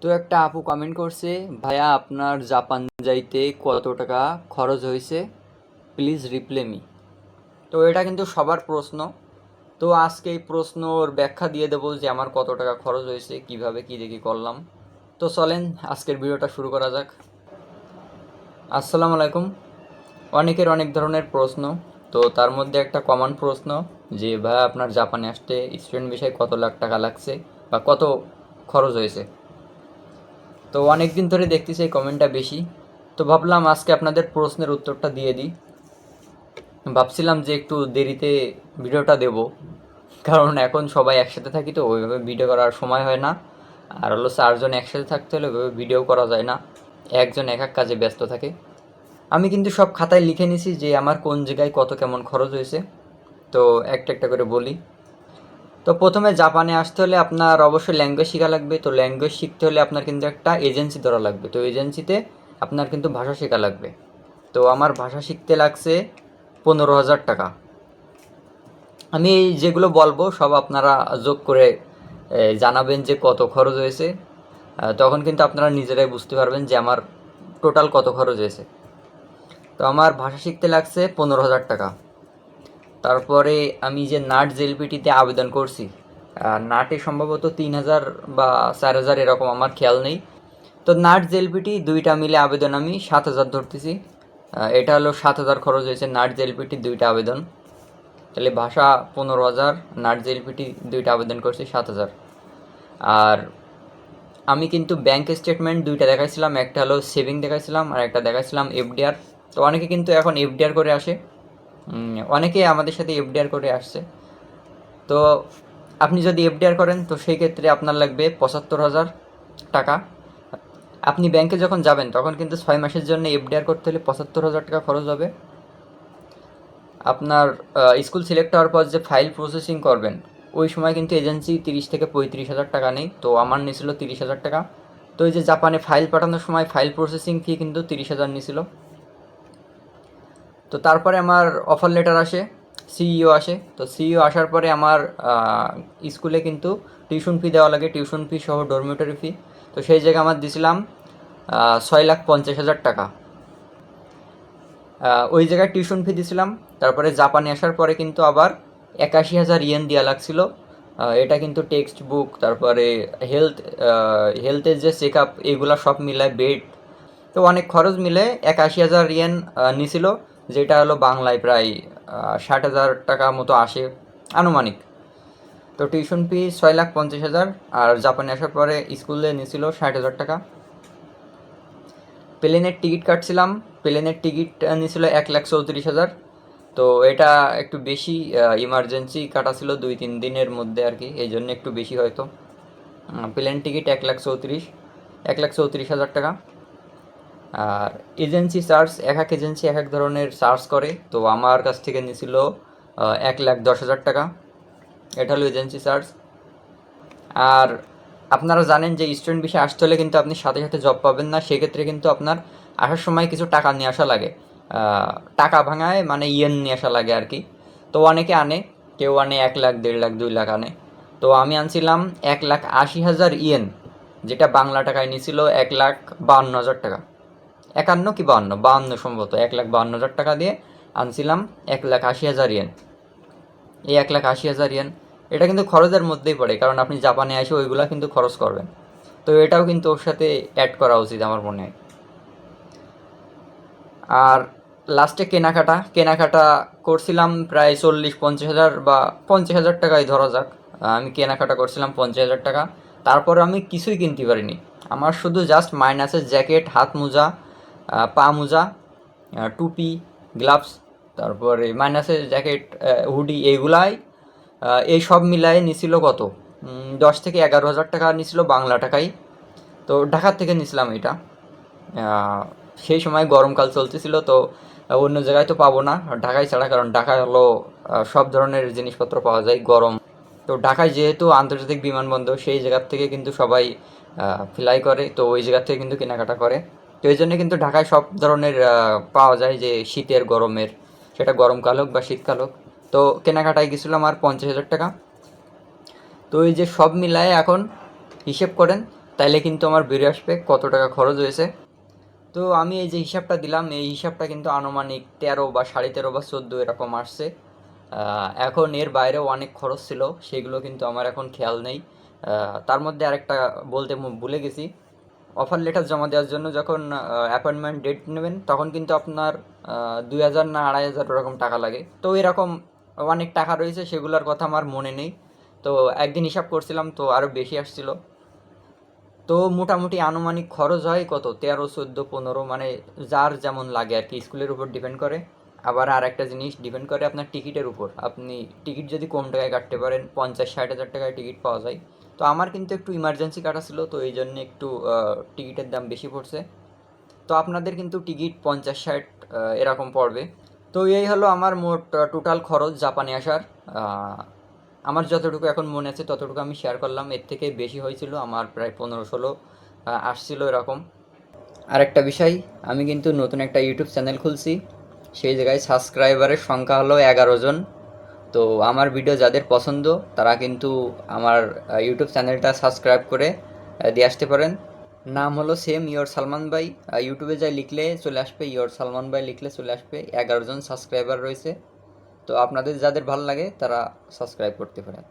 তো একটা আপু কমেন্ট করছে, ভাইয়া আপনার জাপান যাইতে কত টাকা খরচ হয়েছে, প্লিজ রিপ্লাই মি। তো এটা কিন্তু সবার প্রশ্ন। তো আজকে এই প্রশ্নর ব্যাখ্যা দিয়ে দেবো যে আমার কত টাকা খরচ হয়েছে, কিভাবে কি দেখি করলাম। তো চলেন আজকের ভিডিওটা শুরু করা যাক। আসসালামু আলাইকুম। অনেকের অনেক ধরনের প্রশ্ন, তো তার মধ্যে একটা কমন প্রশ্ন যে ভাই আপনার জাপানে আসতে স্টুডেন্ট বিষয়ে কত লাখ টাকা লাগছে বা কত খরচ হয়েছে। তো অনেক দিন ধরে দেখতেছি এই কমেন্টটা বেশি, তো ভাবলাম আজকে আপনাদের প্রশ্নের উত্তরটা দিয়ে দিই। ভাবছিলাম যে একটু দেরিতে ভিডিওটা দেব, কারণ এখন সবাই একসাথে থাকি তো ওইভাবে ভিডিও করার সময় হয় না। আর হলো 4 জন একসাথে থাকতে হলে ওইভাবে ভিডিও করা যায় না, একজন এক এক কাজে ব্যস্ত থাকে। আমি কিন্তু সব খাতায় লিখে নিছি যে আমার কোন জায়গায় কত কেমন খরচ হয়েছে। তো একটা একটা করে বলি। তো প্রথমে জাপানে আসতে হলে আপনার অবশ্যই ল্যাঙ্গুয়েজ শেখা লাগবে। তো ল্যাঙ্গুয়েজ শিখতে হলে আপনার কিন্তু একটা এজেন্সি ধরা লাগবে। তো এজেন্সিতে আপনার কিন্তু ভাষা শেখা লাগবে। তো আমার ভাষা শিখতে লাগছে 15,000 টাকা। আমি এই যেগুলো বলবো সব আপনারা যোগ করে জানাবেন যে কত খরচ হয়েছে। তখন কিন্তু আপনারা নিজেরাই বুঝতে পারবেন যে আমার টোটাল কত খরচ হয়েছে। তো আমার ভাষা শিখতে লাগছে 15,000 টাকা। তারপরে আমি যে নাট জেলপিটিতে আবেদন করছি, নাটে সম্ভবত 3,000 বা 4,000 এরকম, আমার খেয়াল নেই। তো নাট জেলপিটি দুইটা মিলে আবেদন আমি 7,000 ধরতেছি। এটা হলো 7,000 খরচ হয়েছে নাট জেলপিটি দুইটা আবেদন। তাহলে ভাষা 15,000, নাট জেলপিটি দুইটা আবেদন করছি 7,000। আর আমি কিন্তু ব্যাংক স্টেটমেন্ট দুইটা দেখাইছিলাম, একটা হলো সেভিং দেখাইছিলাম আর একটা দেখাইছিলাম এফডিআর। তো অনেকে কিন্তু এখন এফডিআর করে আসে, অনেকে আমাদের সাথে এফডিআর করে আসছে। তো আপনি যদি এফডিআর করেন তো সেই ক্ষেত্রে আপনার লাগবে 75,000 টাকা। আপনি ব্যাংকে যখন যাবেন তখন কিন্তু 6 মাসের জন্য এফডিআর করতে হলে 75,000 টাকা খরচ হবে। আপনার স্কুল সিলেক্ট হওয়ার পর যে ফাইল প্রসেসিং করবেন ওই সময় কিন্তু এজেন্সি 30 থেকে 35,000 টাকা নেই। তো আমার নিয়েছিল 30,000 টাকা। তো এই যে জাপানে ফাইল পাঠানোর সময় ফাইল প্রসেসিং ফি কিন্তু 30,000 নিয়েছিল। তো তারপরে আমার অফার লেটার আসে, সিইও আসে। তো সিইও আসার পরে আমার স্কুলে কিন্তু টিউশন ফি দেওয়া লাগে, টিউশন ফি সহ ডরমিটরি ফি। তো সেই জায়গায় আমার দিয়েছিলাম 6,50,000 টাকা। ওই জায়গায় টিউশন ফি দিয়েছিলাম। তারপরে জাপানে আসার পরে কিন্তু আবার 81,000 ইয়েন দেওয়া লাগছিল। এটা কিন্তু টেক্সট বুক, তারপরে হেলথের যে চেক আপ, এগুলো সব মিলায় বেড, তো অনেক খরচ মিলে 81,000 ইয়েন নিছিল, যেটা হলো বাংলায় প্রায় 60,000 টাকা মতো আসে আনুমানিক। তো টিউশন ফি 6,50,000, আর জাপানে আসার পরে স্কুলে নিছিল 60,000 টাকা। প্লেনের টিকিট কাটছিলাম, প্লেনের টিকিট নিছিল 1,34,000। তো এটা একটু বেশি, ইমার্জেন্সি কাটা ছিল 2-3 দিনের মধ্যে আর কি, এই জন্য একটু বেশি হয়তো। প্লেন টিকিট 1,34,000 টাকা। আর এজেন্সি চার্জ, এক এক এজেন্সি এক এক ধরনের চার্জ করে। তো আমার কাছ থেকে নিয়েছিল 1,10,000 টাকা। এটা হলো এজেন্সি চার্জ। আর আপনারা জানেন যে স্টুডেন্ট বিষয়ে আসতে হলে কিন্তু আপনি সাথে সাথে জব পাবেন না, সেক্ষেত্রে কিন্তু আপনার আসার সময় কিছু টাকা নিয়ে আসা লাগে। টাকা ভাঙায় মানে ইয়েন নিয়ে আসা লাগে আর কি। তো অনেকে আনে, কেউ আনে 1 লাখ, 1.5 লাখ, 2 লাখ আনে। তো আমি আনছিলাম 1,80,000 ইয়েন, যেটা বাংলা টাকায় নিয়েছিল 1,52,000 টাকা। 51 কি 52, 52 সম্ভবত, 1,52,000 টাকা দিয়ে আনছিলাম 1,80,000 ইয়েন। এই 1,80,000 ইয়েন এটা কিন্তু খরচের মধ্যেই পড়ে, কারণ আপনি জাপানে এসে ওইগুলা কিন্তু খরচ করবেন। তো এটাও কিন্তু ওর সাথে অ্যাড করা উচিত আমার মনে হয়। আর লাস্টে কেনাকাটা কেনাকাটা করছিলাম প্রায় 40-50 হাজার বা 50,000 টাকাই ধরা যাক। আমি কেনাকাটা করছিলাম 50,000 টাকা। তারপর আমি কিছুই কিনতে পারিনি। আমার শুধু জাস্ট মাইনাসের জ্যাকেট, হাত মোজা, পা মোজা, টুপি, গ্লাভস, তারপরে মাইনাসের জ্যাকেট, হুডি, এইগুলাই এই সব মিলায়ে নিছিল কত, 10 থেকে 11 হাজার টাকা নিছিল বাংলা টাকাই। তো ঢাকার থেকে নিছিলাম এটা। সেই সময় গরমকাল চলতেছিল, তো অন্য জায়গায় তো পাবো না ঢাকায় ছাড়া, কারণ ঢাকায় হলো সব ধরনের জিনিসপত্র পাওয়া যায় গরম। তো ঢাকায় যেহেতু আন্তর্জাতিক বিমানবন্দর, সেই জায়গার থেকে কিন্তু সবাই ফ্লাই করে, তো ওই জায়গার থেকে কিন্তু কেনাকাটা করে। তো এই জন্য কিন্তু ঢাকায় সব ধরনের পাওয়া যায়, যে শীতের গরমের, সেটা গরমকাল হোক বা শীতকাল হোক। তো কেনাকাটায় গেছিলো আমার 50,000 টাকা। তো এই যে সব মিলায়ে এখন হিসেব করেন তাইলে কিন্তু আমার বেরিয়ে আসবে কত টাকা খরচ হয়েছে। তো আমি এই যে হিসাবটা দিলাম, এই হিসাবটা কিন্তু আনুমানিক 13 বা 13.5 বা 14 এরকম আসছে। এখন এর বাইরেও অনেক খরচ ছিল, সেগুলো কিন্তু আমার এখন খেয়াল নেই। তার মধ্যে আরেকটা বলতে ভুলে গেছি, অফার লেটার জমা দেওয়ার জন্য যখন অ্যাপয়েন্টমেন্ট ডেট নেবেন তখন কিন্তু আপনার 2,000 না 2,500 ওরকম টাকা লাগে। তো এরকম অনেক টাকা রয়েছে, সেগুলোর কথা আমার মনে নেই। তো একদিন হিসাব করছিলাম তো আরও বেশি আসছিল। তো মোটামুটি আনুমানিক খরচ হয় কত 13, 14, 15, মানে যার যেমন লাগে আর কি, স্কুলের উপর ডিপেন্ড করে। আবার আর একটা জিনিস ডিপেন্ড করে আপনার টিকিটের উপর। আপনি টিকিট যদি কম টাকায় কাটতে পারেন, 50-60 হাজার টাকায় টিকিট পাওয়া যায়। তো আমার কিন্তু একটু ইমার্জেন্সি কাটা ছিল, তো এই জন্য একটু টিকিটের দাম বেশি পড়ছে। তো আপনাদের কিন্তু টিকিট 50-60 এরকম পড়বে। তো এই হলো আমার মোট টোটাল খরচ জাপানে আসার। আহ, আমার যতটুকু এখন মনে আছে ততটুকু আমি শেয়ার করলাম, এর থেকে বেশি হয়েছিল, আমার প্রায় 15-16 আসছিল এরকম। আরেকটা বিষয়, আমি কিন্তু নতুন একটা ইউটিউব চ্যানেল খুলছি, সেই জায়গায় সাবস্ক্রাইবারের সংখ্যা হলো 11 জন। তো আমার ভিডিও যাদের পছন্দ তারা কিন্তু আমার ইউটিউব চ্যানেলটা সাবস্ক্রাইব করে দিয়ে আসতে পারেন। নাম হলো সেম ইয়োর সালমান ভাই। ইউটিউবে যাই লিখলে চলে আসবে, ইয়োর সালমান ভাই লিখলে চলে আসবে। 11 জন সাবস্ক্রাইবার রয়েছে। তো আপনাদের যাদের ভালো লাগে তারা সাবস্ক্রাইব করতে পারেন।